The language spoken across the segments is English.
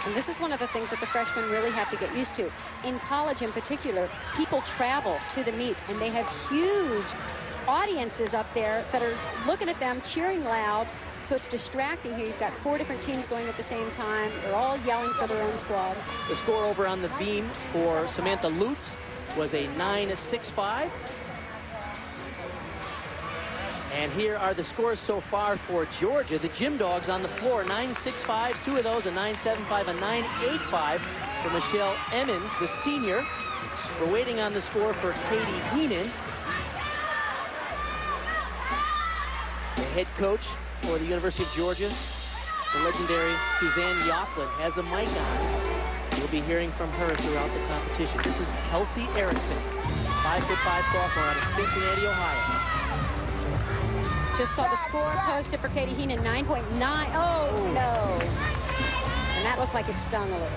And this is one of the things that the freshmen really have to get used to. In college in particular, people travel to the meets, and they have huge audiences up there that are looking at them, cheering loud. So it's distracting here. You've got 4 different teams going at the same time. They're all yelling for their own squad. The score over on the beam for Samantha Lutz was a 9.65. And here are the scores so far for Georgia. The Gym Dogs on the floor, 9.65s, 2 of those, a 9.75, a 9.85 for Michelle Emmons, the senior. We're waiting on the score for Katie Heenan, the head coach for the University of Georgia. The legendary Suzanne Yoklin has a mic on. You'll be hearing from her throughout the competition. This is Kelsey Erickson, 5'5" sophomore out of Cincinnati, Ohio. Just saw the score posted for Katie Heenan, 9.9. Oh, no. And that looked like it stung a little.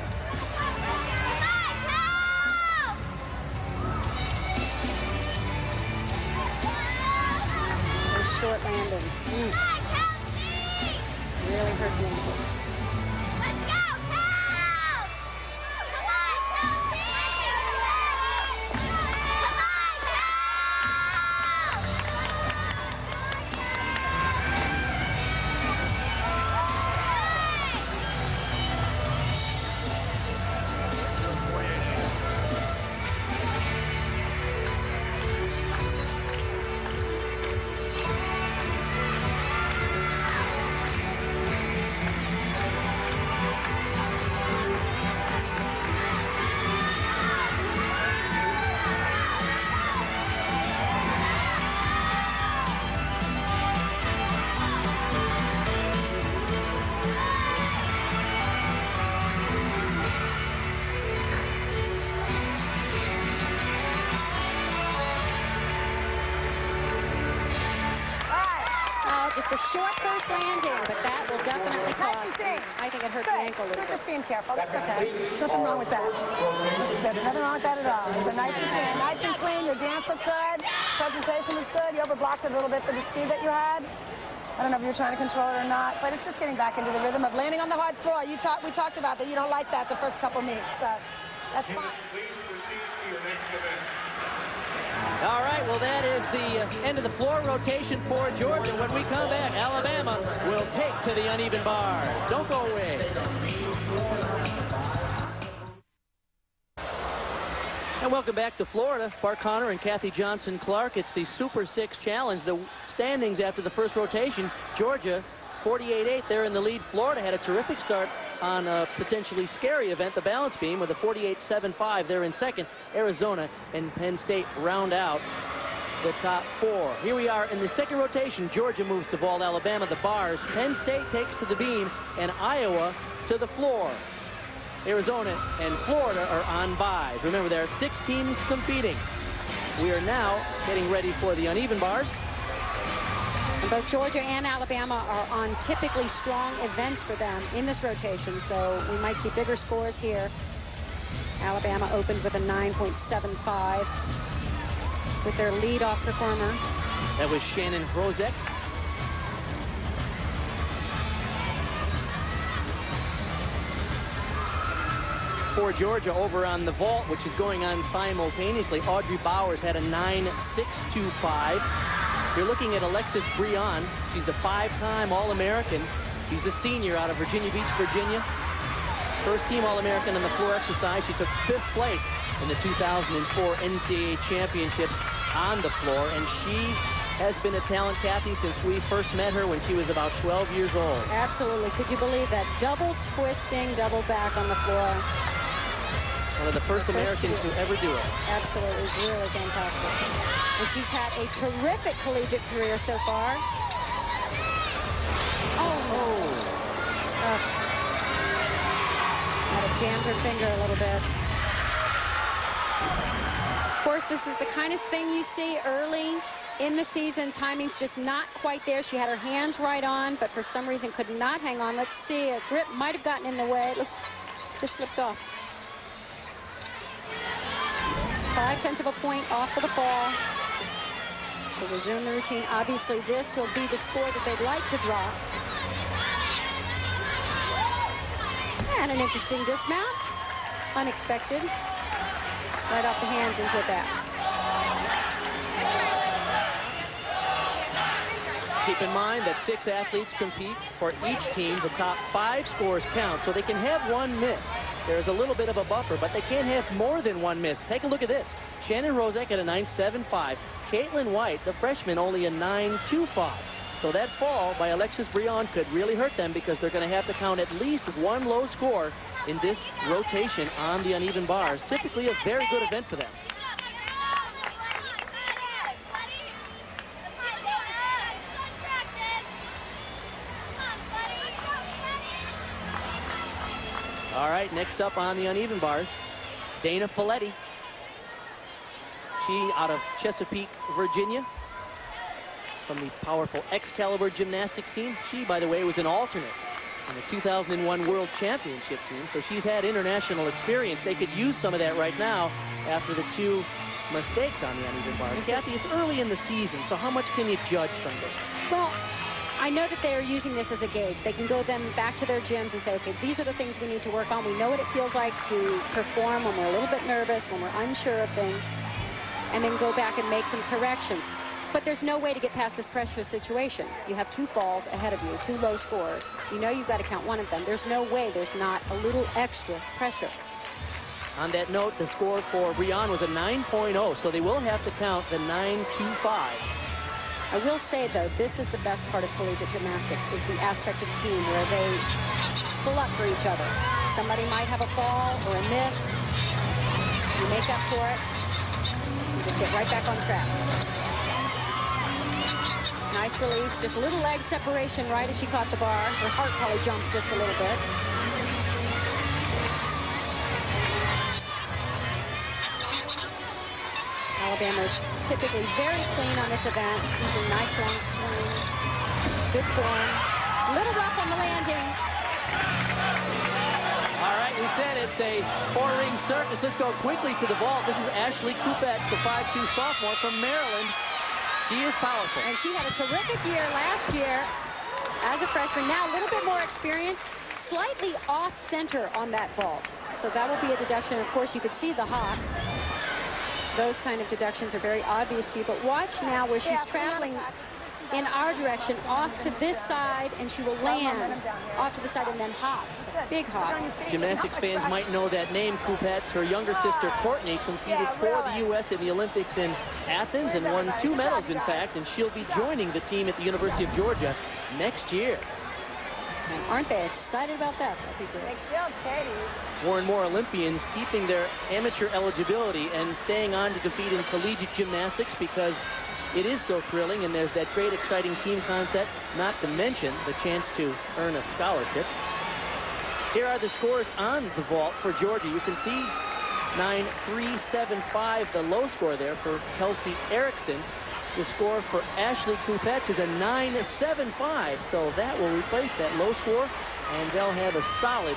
Those short landings. Really hurt the ankles. Just the short first landing, but that will definitely cost. I think it hurt the ankle a little. You're just being careful. That's okay. There's nothing wrong with that. There's nothing wrong with that at all. It was a nice routine. Nice and clean. Your dance looked good. Presentation was good. You overblocked it a little bit for the speed that you had. I don't know if you were trying to control it or not, but it's just getting back into the rhythm of landing on the hard floor. We talked about that. You don't like that the first couple meets, so that's fine. All right, well, that is the end of the floor rotation for Georgia. When we come back, Alabama will take to the uneven bars. Don't go away. And welcome back to Florida. Bart Connor and Kathy Johnson-Clark. It's the Super 6 Challenge. The standings after the first rotation. Georgia, 48-8. They're in the lead. Florida had a terrific start on a potentially scary event, the balance beam, with a 48-7-5. They're in second. Arizona and Penn State round out the top 4. Here we are in the second rotation. Georgia moves to vault, Alabama the bars. Penn State takes to the beam, and Iowa to the floor. Arizona and Florida are on buys. Remember, there are 6 teams competing. We are now getting ready for the uneven bars. And both Georgia and Alabama are on typically strong events for them in this rotation, so we might see bigger scores here. Alabama opened with a 9.75 with their leadoff performer. That was Shannon Hrozek. For Georgia over on the vault, which is going on simultaneously, Audrey Bowers had a 9.625. You're looking at Alexis Brion. She's the 5-time All-American. She's a senior out of Virginia Beach, Virginia. First team All-American on the floor exercise. She took 5th place in the 2004 NCAA championships on the floor, and she has been a talent, Kathy, since we first met her when she was about 12 years old. Absolutely. Could you believe that? Double twisting, double back on the floor. One of the first Americans to ever do it. Absolutely. It's really fantastic. And she's had a terrific collegiate career so far. Might have jammed her finger a little bit. Of course, this is the kind of thing you see early in the season. Timing's just not quite there. She had her hands right on, but for some reason could not hang on. Let's see. A grip might have gotten in the way. It looks just slipped off. 0.5 of a point off for the fall. To resume the routine. Obviously, this will be the score that they'd like to drop. Yeah, And an interesting dismount. Unexpected. Right off the hands into a back. Keep in mind that 6 athletes compete for each team. The top 5 scores count, so they can have one miss. There's a little bit of a buffer, but they can't have more than one miss. Take a look at this. Shannon Rozek at a 9.75. Caitlin White, the freshman, only a 9.25. So that fall by Alexis Brion could really hurt them because they're going to have to count at least one low score in this rotation on the uneven bars. Typically a very good event for them. All right, next up on the uneven bars, Dana Folletti. She out of Chesapeake, Virginia, from the powerful Excalibur gymnastics team. She, by the way, was an alternate on the 2001 World Championship team, so she's had international experience. They could use some of that right now after the 2 mistakes on the uneven bars. Kathy, it's early in the season, so how much can you judge from this? Well, I know that they're using this as a gauge. They can go then back to their gyms and say, okay, these are the things we need to work on. We know what it feels like to perform when we're a little bit nervous, when we're unsure of things, and then go back and make some corrections. But there's no way to get past this pressure situation. You have 2 falls ahead of you, 2 low scores. You know you've got to count one of them. There's no way there's not a little extra pressure. On that note, the score for Brion was a 9.0, so they will have to count the 9.25. I will say, though, this is the best part of collegiate gymnastics, is the aspect of team where they pull up for each other. Somebody might have a fall or a miss. You make up for it. You just get right back on track. Nice release, just a little leg separation right as she caught the bar. Her heart probably jumped just a little bit. Alabama's typically very clean on this event, using nice long swing, good form. Little rough on the landing. All right, we said it's a 4-ring circus. Let's go quickly to the vault. This is Ashley Kupets, the 5'2" sophomore from Maryland. She is powerful. And she had a terrific year last year as a freshman. Now a little bit more experience, slightly off center on that vault. So that will be a deduction. Of course, you could see the hop. Those kind of deductions are very obvious to you, but watch now where she's traveling in our direction off to this side, and she will land off to the side and then hop. Big hop. Gymnastics fans might know that name, Kupets. Her younger sister, Courtney, competed for the U.S. in the Olympics in Athens and won 2 medals, in fact, and she'll be joining the team at the University of Georgia next year. And aren't they excited about that? That'd be great. They killed Katie's. More and more Olympians keeping their amateur eligibility and staying on to compete in collegiate gymnastics because it is so thrilling, and there's that great exciting team concept, not to mention the chance to earn a scholarship. Here are the scores on the vault for Georgia. You can see 9.375, the low score there for Kelsey Erickson. The score for Ashley Kupets is a 9.75, so that will replace that low score, and they'll have a solid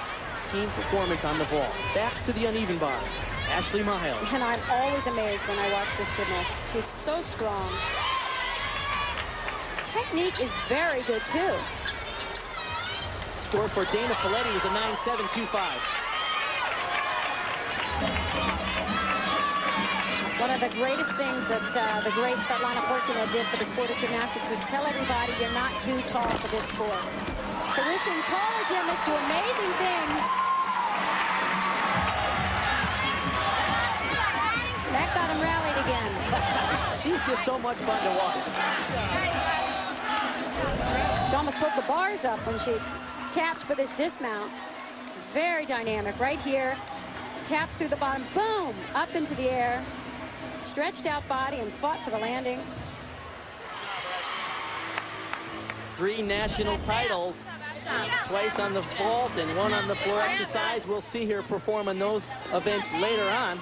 team performance on the vault. Back to the uneven bars. Ashley Miles. And I'm always amazed when I watch this gymnast. She's so strong. Technique is very good, too. Score for Dana Folletti was a 9.725. One of the greatest things that the great Svetlana Porkina did for the sport of gymnastics was tell everybody you're not too tall for this sport. So we're seeing taller gymnasts do amazing things. That got him rallied again. She's just so much fun to watch. She almost put the bars up when she taps for this dismount. Very dynamic right here. Taps through the bottom, boom, up into the air. Stretched out body and fought for the landing. 3 national titles, twice on the vault and 1 on the floor exercise. We'll see her perform in those events later on.